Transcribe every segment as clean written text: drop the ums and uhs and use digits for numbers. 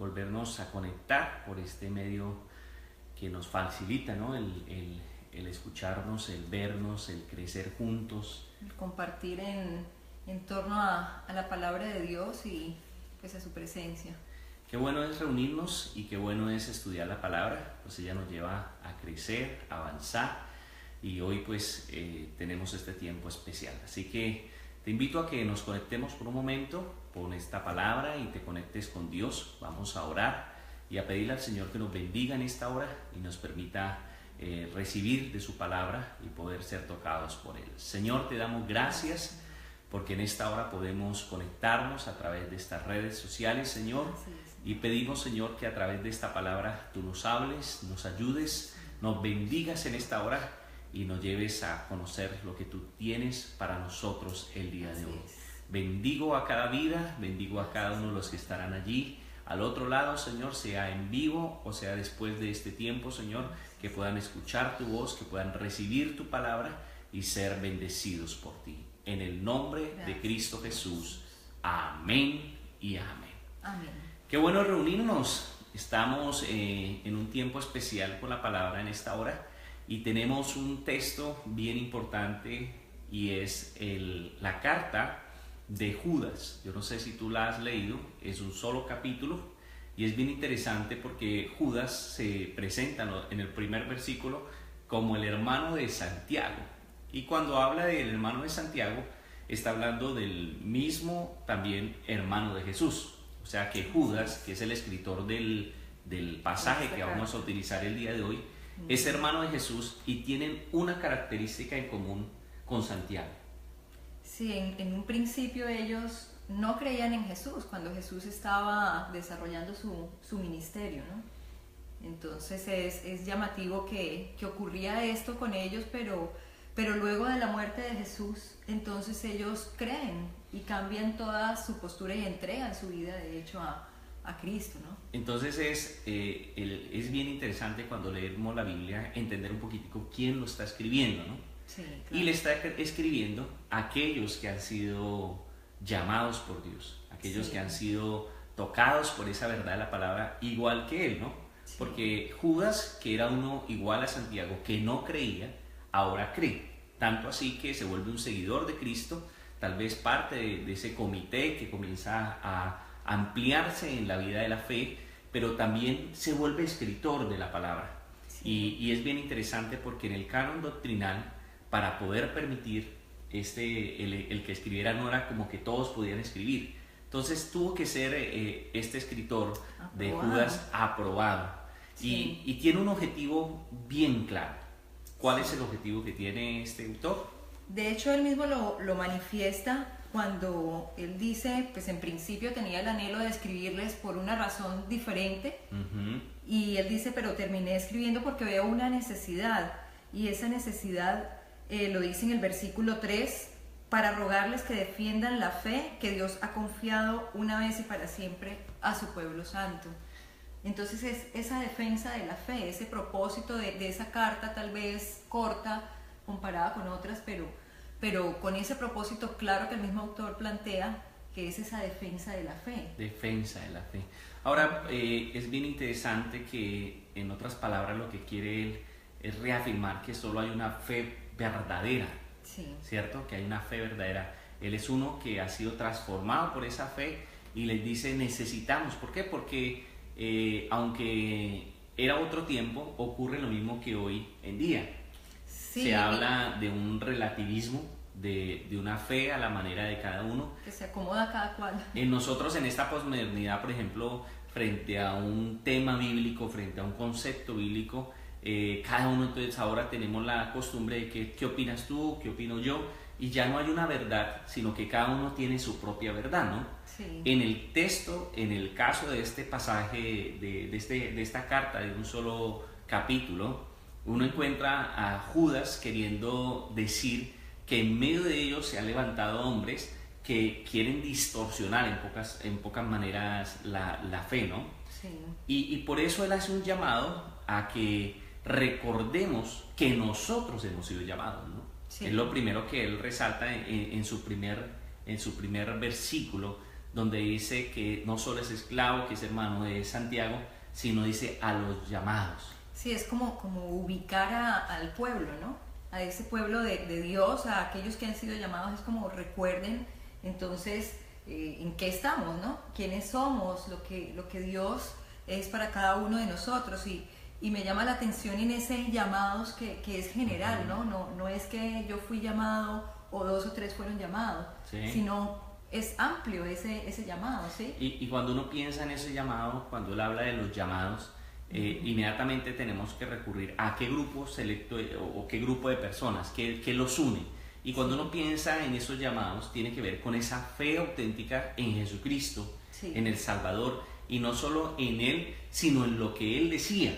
volvernos a conectar por este medio que nos facilita, ¿no? El escucharnos, el vernos, el crecer juntos. El compartir en torno a la palabra de Dios y pues a su presencia. Qué bueno es reunirnos y qué bueno es estudiar la palabra, pues ella nos lleva a crecer, a avanzar, y hoy pues tenemos este tiempo especial. Así que te invito a que nos conectemos por un momento con esta palabra y te conectes con Dios. Vamos a orar y a pedirle al Señor que nos bendiga en esta hora y nos permita recibir de su palabra y poder ser tocados por Él. Señor, te damos gracias porque en esta hora podemos conectarnos a través de estas redes sociales, Señor, y pedimos, Señor, que a través de esta palabra tú nos hables, nos ayudes, nos bendigas en esta hora y nos lleves a conocer lo que tú tienes para nosotros el día de hoy. Bendigo a cada vida, bendigo a cada uno de los que estarán allí al otro lado, Señor, sea en vivo o sea después de este tiempo, Señor, que puedan escuchar tu voz, que puedan recibir tu palabra y ser bendecidos por ti. En el nombre de Cristo Jesús. Amén y amén. Amén. Qué bueno reunirnos. Estamos en un tiempo especial con la palabra en esta hora y tenemos un texto bien importante y es la carta de Judas. Yo no sé si tú la has leído, es un solo capítulo y es bien interesante porque Judas se presenta en el primer versículo como el hermano de Santiago, y cuando habla del hermano de Santiago está hablando del mismo también hermano de Jesús. O sea que Judas, que es el escritor del pasaje que vamos a utilizar el día de hoy, es hermano de Jesús y tienen una característica en común con Santiago. Sí, en un principio ellos no creían en Jesús cuando Jesús estaba desarrollando su ministerio, ¿no? Entonces es llamativo que ocurría esto con ellos, pero luego de la muerte de Jesús, entonces ellos creen y cambian toda su postura y entregan su vida, de hecho, a Cristo, ¿no? Entonces es bien interesante cuando leemos la Biblia entender un poquitico quién lo está escribiendo, ¿no? Sí, claro. Y le está escribiendo a aquellos que han sido llamados por Dios, aquellos que han sido tocados por esa verdad de la palabra igual que él, ¿no? Sí. Porque Judas, que era uno igual a Santiago, que no creía, ahora cree, tanto así que se vuelve un seguidor de Cristo, tal vez parte de ese comité que comienza a ampliarse en la vida de la fe, pero también se vuelve escritor de la palabra. Sí. Y es bien interesante porque en el canon doctrinal, para poder permitir el que escribiera, no era como que todos podían escribir. Entonces tuvo que ser este escritor de Judas aprobado. Sí. Y tiene un objetivo bien claro. ¿Cuál es el objetivo que tiene este autor? De hecho, él mismo lo manifiesta cuando él dice, pues en principio tenía el anhelo de escribirles por una razón diferente. Y él dice, pero terminé escribiendo porque veo una necesidad, y esa necesidad lo dice en el versículo 3, para rogarles que defiendan la fe que Dios ha confiado una vez y para siempre a su pueblo santo. Entonces es esa defensa de la fe, ese propósito de esa carta, tal vez corta comparada con otras, pero con ese propósito claro que el mismo autor plantea, que es esa defensa de la fe. Defensa de la fe. Ahora, es bien interesante que, en otras palabras, lo que quiere él es reafirmar que solo hay una fe verdadera, sí. ¿Cierto? Que hay una fe verdadera. Él es uno que ha sido transformado por esa fe y les dice necesitamos. ¿Por qué? Porque aunque era otro tiempo, ocurre lo mismo que hoy en día. Sí. Se habla de un relativismo, de una fe a la manera de cada uno. Que se acomoda a cada cual. En nosotros en esta posmodernidad, por ejemplo, frente a un tema bíblico, frente a un concepto bíblico, cada uno entonces ahora tenemos la costumbre de que ¿qué opinas tú? ¿Qué opino yo? Y ya no hay una verdad, sino que cada uno tiene su propia verdad, ¿no? Sí. En el texto, en el caso de este pasaje, de esta carta de un solo capítulo, uno encuentra a Judas queriendo decir que en medio de ellos se han levantado hombres que quieren distorsionar en pocas maneras la fe, ¿no? Sí. Y por eso él hace un llamado a que recordemos que nosotros hemos sido llamados, ¿no? Sí. Es lo primero que él resalta en su primer versículo, donde dice que no solo es esclavo, que es hermano de Santiago, sino dice a los llamados. Sí, es como ubicar al pueblo, ¿no? A ese pueblo de Dios, a aquellos que han sido llamados, es como recuerden entonces en qué estamos, ¿no? Quiénes somos, lo que Dios es para cada uno de nosotros. Y me llama la atención en ese llamados que es general, ¿no? No es que yo fui llamado o 2 o 3 fueron llamados, sí, sino es amplio ese llamado, ¿sí? Y cuando uno piensa en ese llamado, cuando él habla de los llamados, inmediatamente tenemos que recurrir a qué grupo selecto o qué grupo de personas, qué los une. Y cuando uno piensa en esos llamados, tiene que ver con esa fe auténtica en Jesucristo, sí, en el Salvador, y no solo en Él, sino en lo que Él decía,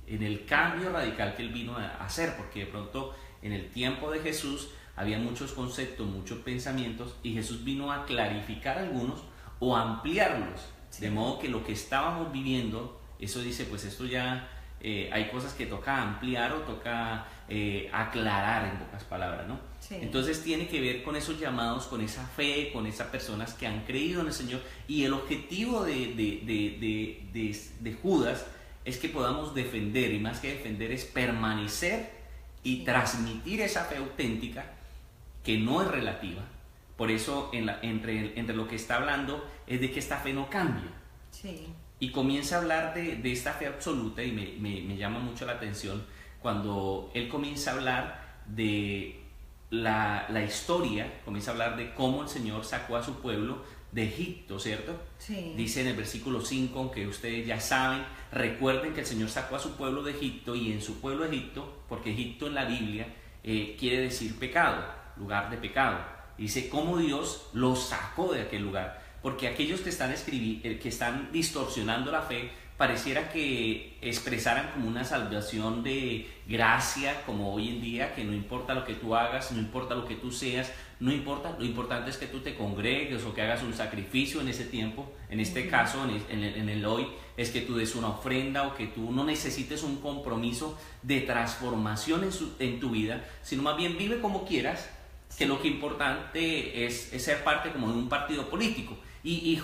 en el cambio radical que Él vino a hacer, porque de pronto en el tiempo de Jesús había muchos conceptos, muchos pensamientos, y Jesús vino a clarificar algunos o a ampliarlos, sí, de modo que lo que estábamos viviendo, eso dice, pues esto ya hay cosas que toca ampliar o toca aclarar, en pocas palabras, ¿no? Sí. Entonces tiene que ver con esos llamados, con esa fe, con esas personas que han creído en el Señor, y el objetivo de Judas es que podamos defender, y más que defender es permanecer y transmitir esa fe auténtica que no es relativa. Por eso entre lo que está hablando es de que esta fe no cambia. Sí. Y comienza a hablar de esta fe absoluta, y me llama mucho la atención cuando él comienza a hablar de la historia, comienza a hablar de cómo el Señor sacó a su pueblo de Egipto, ¿cierto? Sí. Dice en el versículo 5, aunque ustedes ya saben, recuerden que el Señor sacó a su pueblo de Egipto, y en su pueblo Egipto, porque Egipto en la Biblia quiere decir pecado, lugar de pecado. Dice cómo Dios los sacó de aquel lugar, porque aquellos que están distorsionando la fe, pareciera que expresaran como una salvación de gracia, como hoy en día, que no importa lo que tú hagas, no importa lo que tú seas, no importa, lo importante es que tú te congregues o que hagas un sacrificio en ese tiempo. En este caso, en el hoy, es que tú des una ofrenda, o que tú no necesites un compromiso de transformación en tu vida, sino más bien vive como quieras, que lo que importante es ser parte como de un partido político. Y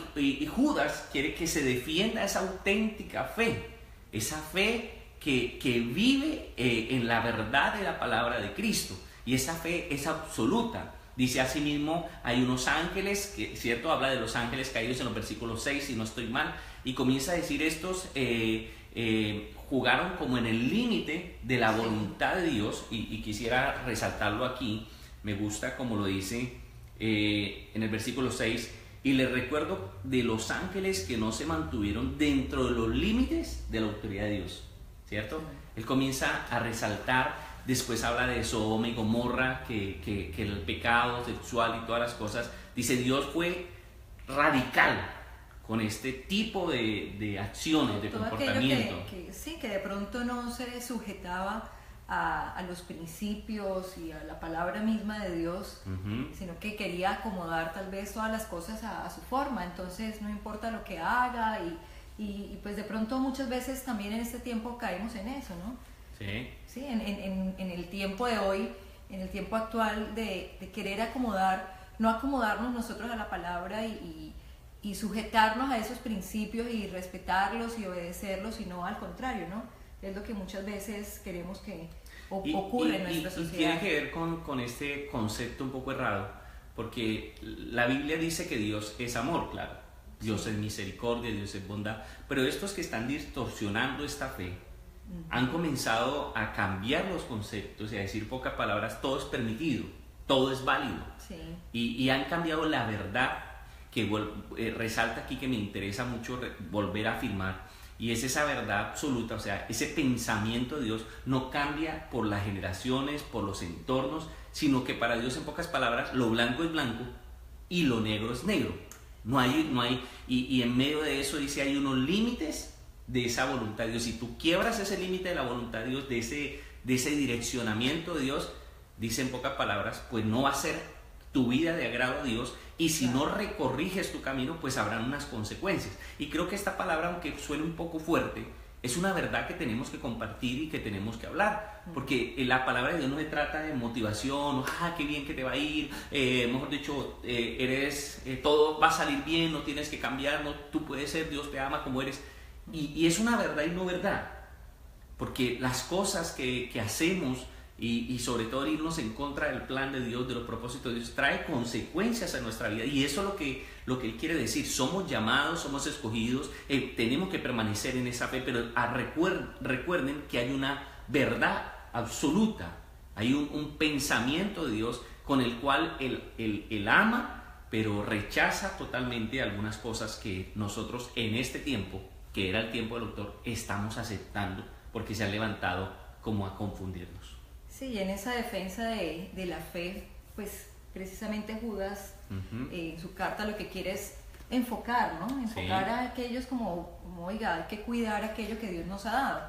Judas quiere que se defienda esa auténtica fe, esa fe que vive en la verdad de la palabra de Cristo, y esa fe es absoluta. Dice asimismo, hay unos ángeles, que, ¿cierto? Habla de los ángeles caídos en los versículos 6, si no estoy mal, y comienza a decir estos jugaron como en el límite de la voluntad de Dios, y quisiera resaltarlo aquí. Me gusta como lo dice en el versículo 6, y les recuerdo de los ángeles que no se mantuvieron dentro de los límites de la autoridad de Dios, ¿cierto? Sí. Él comienza a resaltar, después habla de Sodoma y Gomorra, que el pecado sexual y todas las cosas, dice Dios fue radical con este tipo de acciones, de todo comportamiento. Que de pronto no se sujetaba a los principios y a la palabra misma de Dios, sino que quería acomodar tal vez todas las cosas a su forma. Entonces no importa lo que haga, y pues de pronto muchas veces también en este tiempo caemos en eso, ¿no? Sí. Sí, en el tiempo de hoy, en el tiempo actual, de querer no acomodarnos nosotros a la palabra y sujetarnos a esos principios y respetarlos y obedecerlos, sino al contrario, ¿no? Es lo que muchas veces queremos que ocurre en nuestra sociedad. Y tiene que ver con este concepto un poco errado, porque la Biblia dice que Dios es amor, claro. Dios es misericordia, Dios es bondad, pero estos que están distorsionando esta fe han comenzado a cambiar los conceptos y a decir pocas palabras, todo es permitido, todo es válido. Sí. Y han cambiado la verdad, que resalta aquí, que me interesa mucho volver a afirmar. Y es esa verdad absoluta, o sea, ese pensamiento de Dios no cambia por las generaciones, por los entornos, sino que para Dios, en pocas palabras, lo blanco es blanco y lo negro es negro. No hay, y en medio de eso dice, hay unos límites de esa voluntad de Dios. Si tú quiebras ese límite de la voluntad de Dios, de ese direccionamiento de Dios, dice en pocas palabras, pues no va a ser tu vida de agrado a Dios, y si no recorriges tu camino, pues habrán unas consecuencias. Y creo que esta palabra, aunque suene un poco fuerte, es una verdad que tenemos que compartir y que tenemos que hablar, porque la palabra de Dios no se trata de motivación, qué bien que te va a ir, mejor dicho, todo va a salir bien, no tienes que cambiar, no, tú puedes ser, Dios te ama como eres, y es una verdad y no verdad, porque las cosas que hacemos y sobre todo irnos en contra del plan de Dios, de los propósitos de Dios, trae consecuencias a nuestra vida, y eso es lo que Él quiere decir. Somos llamados, somos escogidos, tenemos que permanecer en esa fe, pero recuerden que hay una verdad absoluta, hay un pensamiento de Dios con el cual Él ama, pero rechaza totalmente algunas cosas que nosotros en este tiempo, que era el tiempo del autor, estamos aceptando porque se han levantado como a confundirnos. Sí, en esa defensa de la fe, pues precisamente Judas, en su carta lo que quiere es enfocar, ¿no? Enfocar a aquellos como, oiga, hay que cuidar aquello que Dios nos ha dado,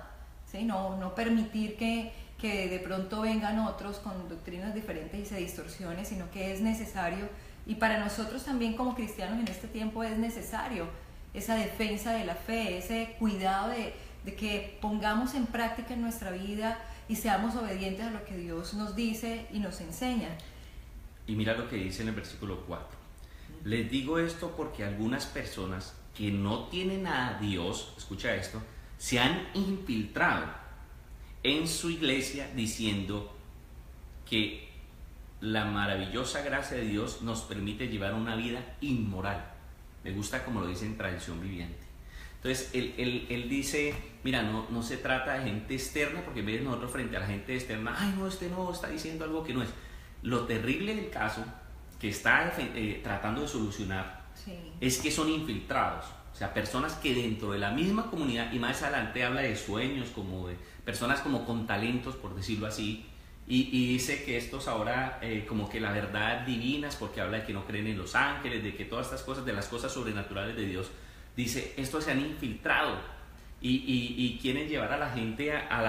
¿sí? No permitir que de pronto vengan otros con doctrinas diferentes y se distorsionen, sino que es necesario, y para nosotros también como cristianos en este tiempo es necesario esa defensa de la fe, ese cuidado de que pongamos en práctica en nuestra vida y seamos obedientes a lo que Dios nos dice y nos enseña. Y mira lo que dice en el versículo 4. Les digo esto porque algunas personas que no tienen a Dios, escucha esto, se han infiltrado en su iglesia diciendo que la maravillosa gracia de Dios nos permite llevar una vida inmoral. Me gusta como lo dice en Tradición Viviente. Entonces, él dice, mira, no se trata de gente externa, porque ves nosotros frente a la gente externa, no, no está diciendo algo que no es. Lo terrible del caso que está tratando de solucionar es que son infiltrados, o sea, personas que dentro de la misma comunidad, y más adelante habla de sueños, como de personas como con talentos, por decirlo así, y dice que estos ahora como que la verdad divinas, porque habla de que no creen en los ángeles, de que todas estas cosas, de las cosas sobrenaturales de Dios, dice, estos se han infiltrado y quieren llevar a la gente a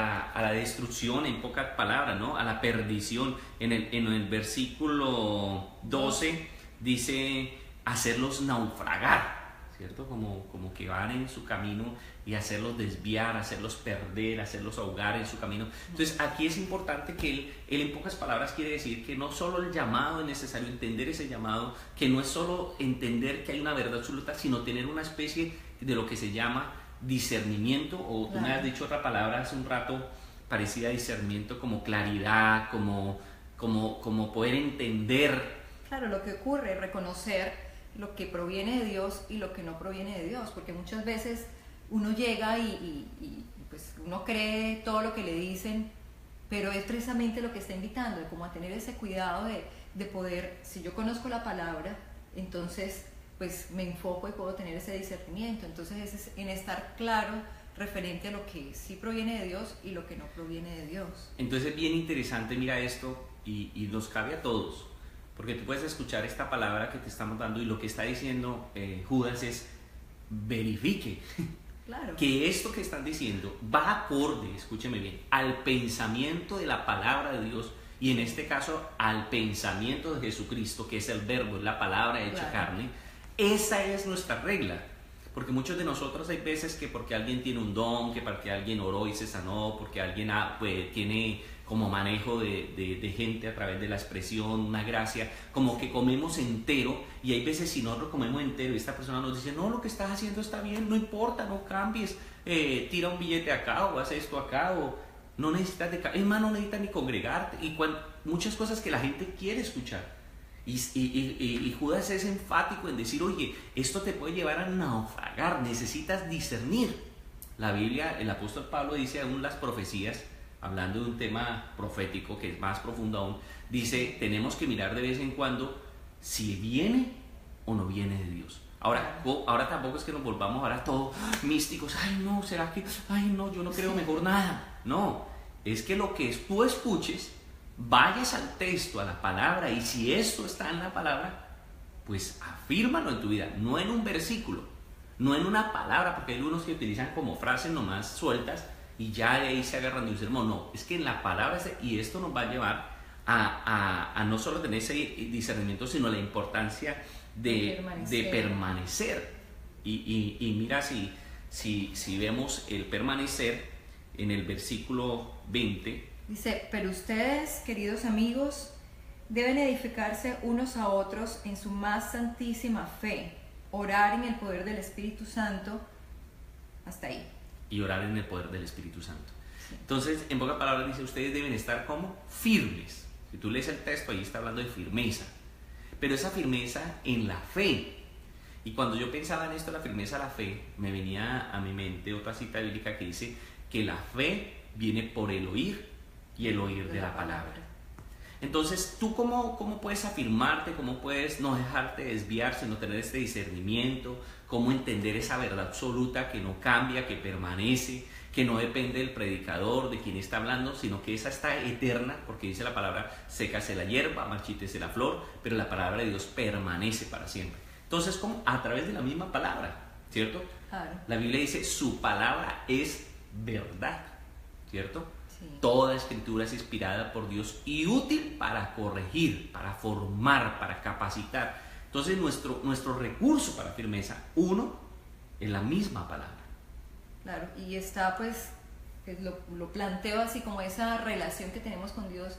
la destrucción, en pocas palabras, ¿no? A la perdición. En el versículo 12 dice, hacerlos naufragar, ¿cierto? Como que van en su camino y hacerlos desviar, hacerlos perder, hacerlos ahogar en su camino. Entonces aquí es importante que él en pocas palabras quiere decir que no solo el llamado es necesario, entender ese llamado, que no es solo entender que hay una verdad absoluta, sino tener una especie de lo que se llama discernimiento, o tú me has dicho otra palabra hace un rato parecida a discernimiento, como claridad, como poder entender. Claro, lo que ocurre, reconocer lo que proviene de Dios y lo que no proviene de Dios, porque muchas veces uno llega y pues uno cree todo lo que le dicen, pero es precisamente lo que está invitando, como a tener ese cuidado de poder, si yo conozco la palabra, entonces pues me enfoco y puedo tener ese discernimiento. Entonces es en estar claro referente a lo que sí proviene de Dios y lo que no proviene de Dios. Entonces es bien interesante, mira esto, y nos cabe a todos, porque tú puedes escuchar esta palabra que te estamos dando y lo que está diciendo Judas es, verifique. Claro. Que esto que están diciendo va acorde, escúcheme bien, al pensamiento de la palabra de Dios, y en este caso al pensamiento de Jesucristo, que es el verbo, es la palabra hecha carne. Esa es nuestra regla, porque muchos de nosotros hay veces que porque alguien tiene un don, que porque alguien oró y se sanó, porque alguien tiene como manejo de gente a través de la expresión, una gracia, como que comemos entero, y hay veces si nosotros comemos entero y esta persona nos dice, no, lo que estás haciendo está bien, no importa, no cambies, tira un billete acá o haz esto acá, o no necesitas es más, no necesitas ni congregarte, y muchas cosas que la gente quiere escuchar. Y Judas es enfático en decir, oye, esto te puede llevar a naufragar, necesitas discernir. La Biblia, el apóstol Pablo dice aún las profecías, hablando de un tema profético que es más profundo aún, dice, tenemos que mirar de vez en cuando si viene o no viene de Dios. Ahora tampoco es que nos volvamos ahora todos místicos, no, ¿será que? No, yo no creo mejor nada. No, es que lo que tú escuches, vayas al texto, a la palabra, y si esto está en la palabra, pues afírmalo en tu vida, no en un versículo, no en una palabra, porque hay unos que utilizan como frases nomás sueltas y ya de ahí se agarran de un sermón. No, es que en la palabra, y esto nos va a llevar a no solo tener ese discernimiento, sino la importancia de permanecer. Y mira, si si vemos el permanecer en el versículo 20. Dice, pero ustedes, queridos amigos, deben edificarse unos a otros en su más santísima fe, orar en el poder del Espíritu Santo, hasta ahí. Y orar en el poder del Espíritu Santo. Sí. Entonces, en pocas palabras dice, ustedes deben estar como firmes. Si tú lees el texto, ahí está hablando de firmeza. Pero esa firmeza en la fe. Y cuando yo pensaba en esto, la firmeza de la fe, me venía a mi mente otra cita bíblica que dice que la fe viene por el oír y el oír de la palabra. Entonces, ¿tú cómo puedes afirmarte? ¿Cómo puedes no dejarte desviar, sino tener este discernimiento? ¿Cómo entender esa verdad absoluta que no cambia, que permanece, que no depende del predicador, de quien está hablando, sino que esa está eterna? Porque dice la palabra, sécase la hierba, marchítese la flor, pero la palabra de Dios permanece para siempre. Entonces, ¿cómo? A través de la misma palabra, ¿cierto? Claro. La Biblia dice, su palabra es verdad, ¿cierto? Sí. Toda escritura es inspirada por Dios y útil para corregir, para formar, para capacitar. Entonces nuestro recurso para firmeza, uno, es la misma palabra. Claro, y está pues lo planteo así como esa relación que tenemos con Dios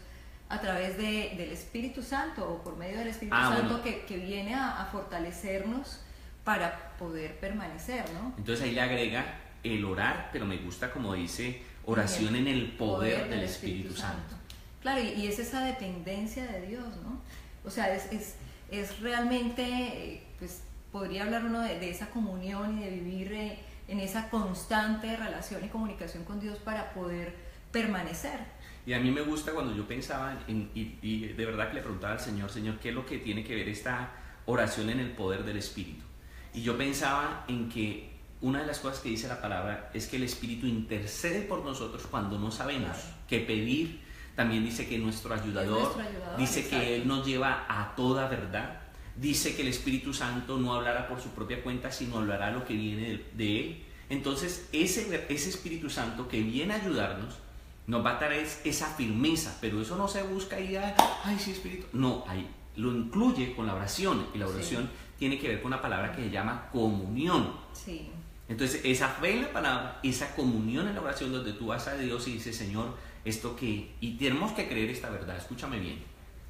a través del Espíritu Santo o por medio del Espíritu Santo, bueno, que viene a fortalecernos para poder permanecer, ¿no? Entonces ahí le agrega el orar, pero me gusta como dice, oración en el poder del Espíritu Santo. Claro, y es esa dependencia de Dios, ¿no? O sea, es realmente, pues podría hablar uno de esa comunión y de vivir en esa constante relación y comunicación con Dios para poder permanecer. Y a mí me gusta cuando yo pensaba, y de verdad que le preguntaba al Señor, ¿qué es lo que tiene que ver esta oración en el poder del Espíritu? Y yo pensaba en que una de las cosas que dice la palabra es que el Espíritu intercede por nosotros cuando no sabemos qué pedir. También dice que nuestro ayudador, dice exacto, que Él nos lleva a toda verdad. Dice que el Espíritu Santo no hablará por su propia cuenta, sino hablará lo que viene de Él. Entonces, ese Espíritu Santo que viene a ayudarnos, nos va a traer esa firmeza, pero eso no se busca ahí, ay, sí, Espíritu. No, ahí lo incluye con la oración, y la oración tiene que ver con una palabra que se llama comunión. Sí. Entonces, esa fe en la palabra, esa comunión en la oración, donde tú vas a Dios y dices, Señor, esto que, y tenemos que creer esta verdad, escúchame bien,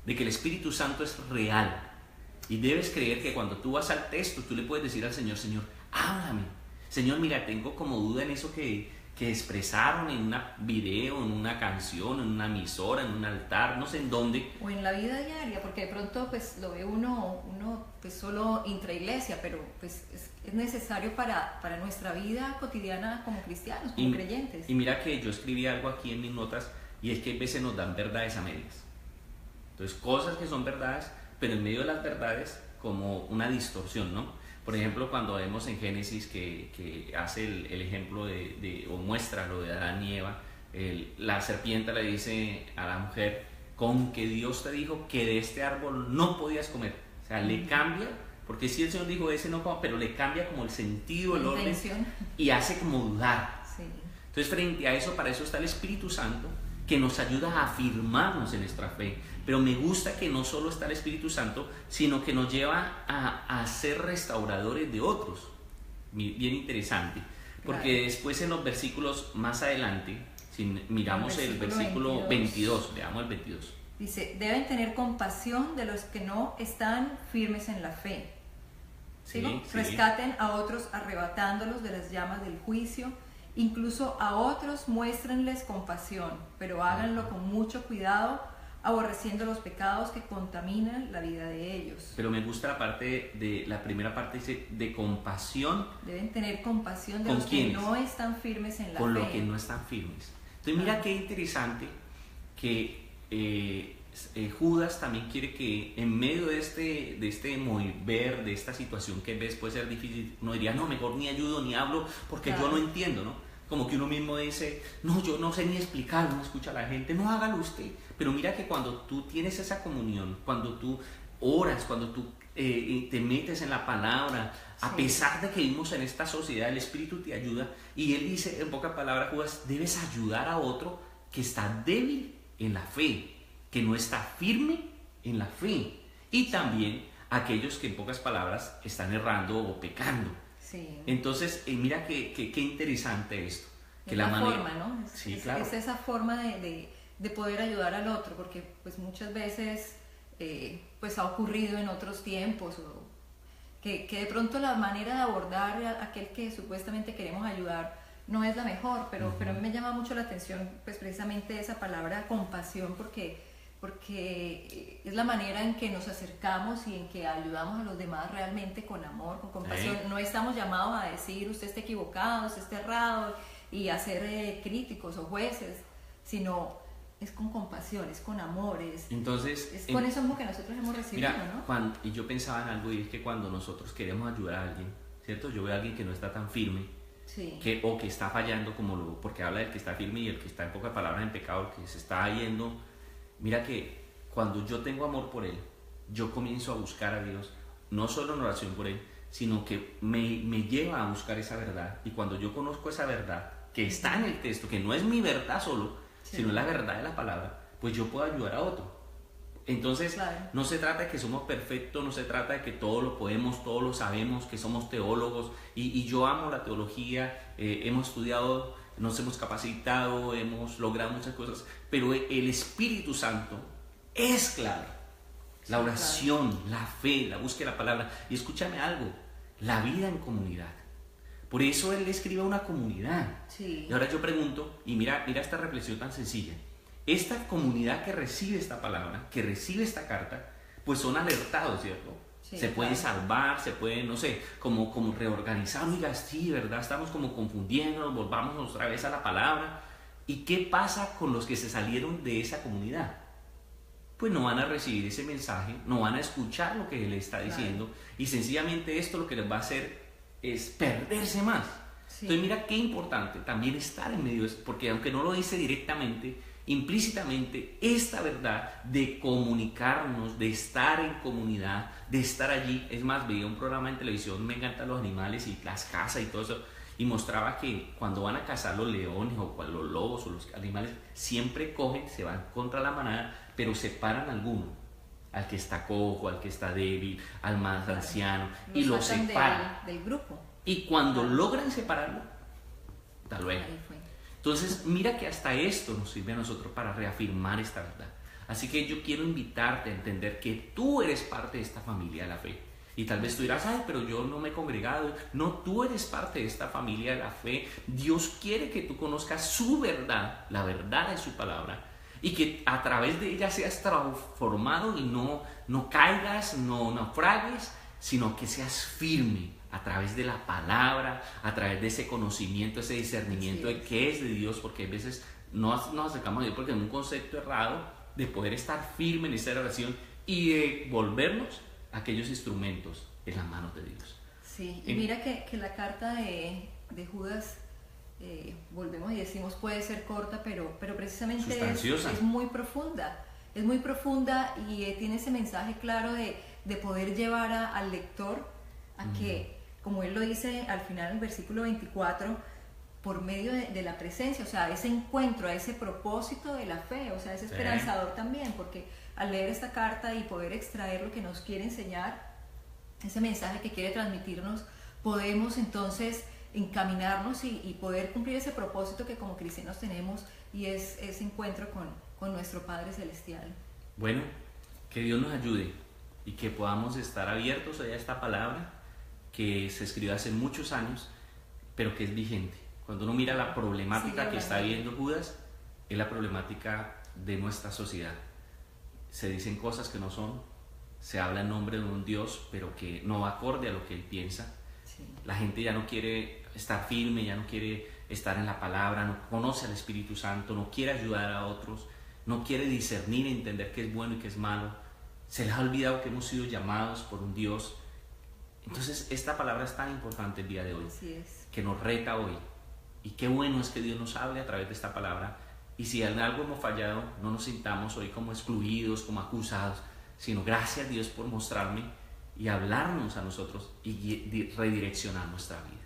de que el Espíritu Santo es real, y debes creer que cuando tú vas al texto, tú le puedes decir al Señor, Señor, háblame, Señor, mira, tengo como duda en eso que expresaron en un video, en una canción, en una emisora, en un altar, no sé en dónde. O en la vida diaria, porque de pronto pues lo ve uno pues solo intraiglesia, pero pues es necesario para nuestra vida cotidiana como cristianos, como creyentes. Y mira que yo escribí algo aquí en mis notas, y es que a veces nos dan verdades a medias. Entonces, cosas que son verdades, pero en medio de las verdades como una distorsión, ¿no? Por ejemplo, cuando vemos en Génesis que hace el ejemplo o muestra lo de Adán y Eva, la serpiente le dice a la mujer, con que Dios te dijo que de este árbol no podías comer. O sea, le cambia, porque sí el Señor dijo ese no como, pero le cambia como el sentido, el orden, y hace como dudar. Sí. Entonces, frente a eso, para eso está el Espíritu Santo, que nos ayuda a afirmarnos en nuestra fe. Pero me gusta que no solo está el Espíritu Santo, sino que nos lleva a ser restauradores de otros. Bien interesante, porque claro, después en los versículos más adelante, si miramos el versículo 22, veamos el 22. Dice, deben tener compasión de los que no están firmes en la fe. ¿Sí? Rescaten a otros arrebatándolos de las llamas del juicio. Incluso a otros muéstrenles compasión, pero háganlo con mucho cuidado, aborreciendo los pecados que contaminan la vida de ellos. Pero me gusta la parte de la primera parte, dice de compasión. Deben tener compasión de los que no están firmes en la fe. Con los que no están firmes. Entonces mira qué interesante que Judas también quiere que en medio de este mover, de esta situación que ves puede ser difícil, uno diría, no, mejor ni ayudo ni hablo porque claro, yo no entiendo, ¿no? Como que uno mismo dice, no, yo no sé ni explicar, no escucha a la gente, no, hágalo usted. Pero mira que cuando tú tienes esa comunión, cuando tú oras, cuando tú te metes en la palabra, sí, a pesar de que vivimos en esta sociedad, el Espíritu te ayuda. Y él dice, en pocas palabras, Judas, debes ayudar a otro que está débil en la fe, que no está firme en la fe. Y también aquellos que en pocas palabras están errando o pecando. Sí. Entonces, mira qué interesante esto. Que es la forma, ¿no? Sí, claro. Es esa forma de poder ayudar al otro, porque pues muchas veces pues ha ocurrido en otros tiempos, o que de pronto la manera de abordar a aquel que supuestamente queremos ayudar no es la mejor, pero a mí me llama mucho la atención pues precisamente esa palabra compasión, porque es la manera en que nos acercamos y en que ayudamos a los demás realmente con amor, con compasión. No estamos llamados a decir usted está equivocado, usted está errado y a ser críticos o jueces, sino es con compasión, es con amor, Entonces, es con eso mismo que nosotros hemos recibido, mira, ¿no? Y yo pensaba en algo, y es que cuando nosotros queremos ayudar a alguien, ¿cierto? Yo veo a alguien que no está tan firme, Sí. o que está fallando, porque habla del que está firme y el que está en pocas palabras en pecado, el que se está yendo. Mira que cuando yo tengo amor por él, yo comienzo a buscar a Dios, no solo en oración por él, sino que me lleva a buscar esa verdad. Y cuando yo conozco esa verdad, que está en el texto, que no es mi verdad solo, Sí. sino la verdad de la palabra, pues yo puedo ayudar a otro. Entonces, Claro. no se trata de que somos perfectos, no se trata de que todo lo podemos, todo lo sabemos, que somos teólogos, y yo amo la teología, hemos estudiado, nos hemos capacitado, hemos logrado muchas cosas, pero el Espíritu Santo es clave. La oración, la fe, la búsqueda de la palabra. Y escúchame algo, la vida en comunidad. Por eso él escribe a una comunidad. Sí. Y ahora yo pregunto, y mira esta reflexión tan sencilla. Esta comunidad que recibe esta palabra, que recibe esta carta, pues son alertados, ¿cierto? Sí, se pueden claro. salvar, se pueden, no sé, como reorganizar. Oiga, sí, ¿verdad? Estamos como confundiéndonos, volvamos otra vez a la palabra. ¿Y qué pasa con los que se salieron de esa comunidad? Pues no van a recibir ese mensaje, no van a escuchar lo que él está diciendo, y sencillamente esto lo que les va a hacer es perderse más. Sí. Entonces mira qué importante también estar en medio de eso, porque aunque no lo dice directamente, implícitamente esta verdad de comunicarnos, de estar en comunidad, de estar allí. Es más, veía un programa en televisión, me encantan los animales y las cazas y todo eso, y mostraba que cuando van a cazar los leones o los lobos o los animales, siempre cogen, se van contra la manada, pero separan a alguno, al que está cojo, al que está débil, al más anciano, y lo separan del grupo. y cuando logran separarlo, hasta luego. Ahí fue. Entonces mira que hasta esto nos sirve a nosotros para reafirmar esta verdad. Así que yo quiero invitarte a entender que tú eres parte de esta familia de la fe. Y tal vez tú dirás, ay, pero yo no me he congregado. No, tú eres parte de esta familia de la fe. Dios quiere que tú conozcas su verdad, la verdad de su palabra, y que a través de ella seas transformado y no caigas, no naufragues, sino que seas firme a través de la palabra, a través de ese conocimiento, ese discernimiento de qué es de Dios, porque a veces nos acercamos a Dios porque en un concepto errado de poder estar firme en esta oración y de volvernos aquellos instrumentos en las manos de Dios. Sí, y mira que la carta de Judas, volvemos y decimos, puede ser corta, pero precisamente es muy profunda. Es muy profunda y tiene ese mensaje claro de poder llevar al lector a que, como él lo dice al final en el versículo 24, por medio de la presencia, o sea, ese encuentro, a ese propósito de la fe, o sea, es esperanzador también, porque al leer esta carta y poder extraer lo que nos quiere enseñar, ese mensaje que quiere transmitirnos, podemos entonces encaminarnos y poder cumplir ese propósito que como cristianos tenemos, y es ese encuentro con nuestro Padre Celestial. Bueno, que Dios nos ayude y que podamos estar abiertos a esta palabra que se escribió hace muchos años, pero que es vigente. Cuando uno mira la problemática que está viviendo Judas, es la problemática de nuestra sociedad. Se dicen cosas que no son, se habla en nombre de un Dios, pero que no va acorde a lo que él piensa. Sí. La gente ya no quiere estar firme, ya no quiere estar en la palabra, no conoce al Espíritu Santo, no quiere ayudar a otros, no quiere discernir, entender qué es bueno y qué es malo. Se les ha olvidado que hemos sido llamados por un Dios. Entonces esta palabra es tan importante el día de hoy, que nos reta hoy. Y qué bueno es que Dios nos hable a través de esta palabra. Y si en algo hemos fallado, no nos sintamos hoy como excluidos, como acusados, sino gracias a Dios por mostrarme y hablarnos a nosotros y redireccionar nuestra vida.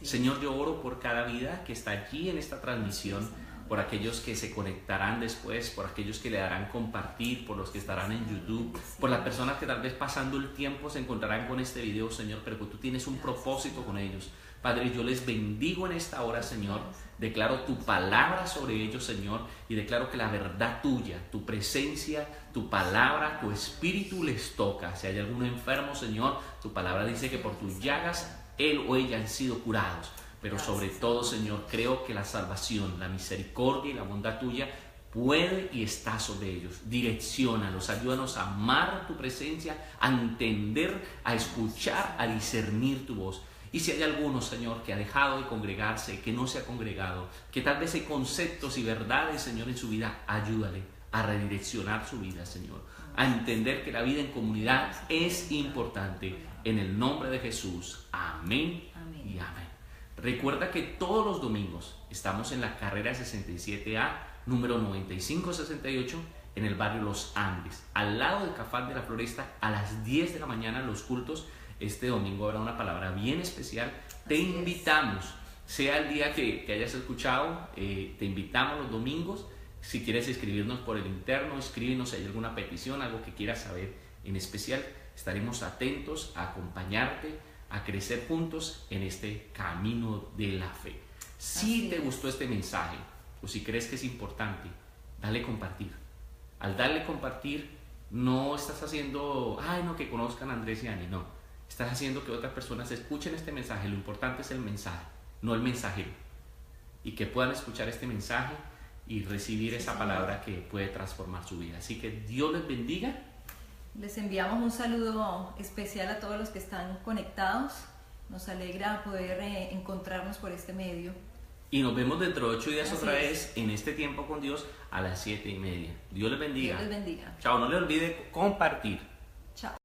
Señor, yo oro por cada vida que está aquí en esta transmisión, por aquellos que se conectarán después, por aquellos que le darán compartir, por los que estarán en YouTube, por las personas que tal vez pasando el tiempo se encontrarán con este video, Señor, pero que tú tienes un propósito con ellos. Padre, yo les bendigo en esta hora, Señor. Declaro tu palabra sobre ellos, Señor, y declaro que la verdad tuya, tu presencia, tu palabra, tu espíritu les toca. Si hay algún enfermo, Señor, tu palabra dice que por tus llagas él o ella han sido curados. Pero sobre todo, Señor, creo que la salvación, la misericordia y la bondad tuya puede y está sobre ellos. Direcciónalos, ayúdanos a amar tu presencia, a entender, a escuchar, a discernir tu voz. Y si hay alguno, Señor, que ha dejado de congregarse, que no se ha congregado, que tal vez hay conceptos y verdades, Señor, en su vida, ayúdale a redireccionar su vida, Señor, a entender que la vida en comunidad es importante. En el nombre de Jesús, amén, amén. Y amén. Recuerda que todos los domingos estamos en la carrera 67A, número 9568, en el barrio Los Andes, al lado del Café de la Floresta, a las 10 de la mañana los cultos. Este domingo habrá una palabra bien especial. Te invitamos, sea el día que hayas escuchado, te invitamos los domingos. Si quieres escribirnos por el interno, escríbenos si hay alguna petición, algo que quieras saber en especial. Estaremos atentos a acompañarte, a crecer juntos en este camino de la fe. Si te gustó este mensaje o si crees que es importante, dale compartir. Al darle compartir, no estás haciendo, no, que conozcan a Andrés y a Ani, no. Estás haciendo que otras personas escuchen este mensaje. Lo importante es el mensaje, no el mensajero. Y que puedan escuchar este mensaje y recibir esa palabra que puede transformar su vida. Así que Dios les bendiga. Les enviamos un saludo especial a todos los que están conectados. Nos alegra poder encontrarnos por este medio. Y nos vemos dentro de 8 días otra vez en este tiempo con Dios a las 7:30. Dios les bendiga. Dios les bendiga. Chao, no les olvide compartir. Chao.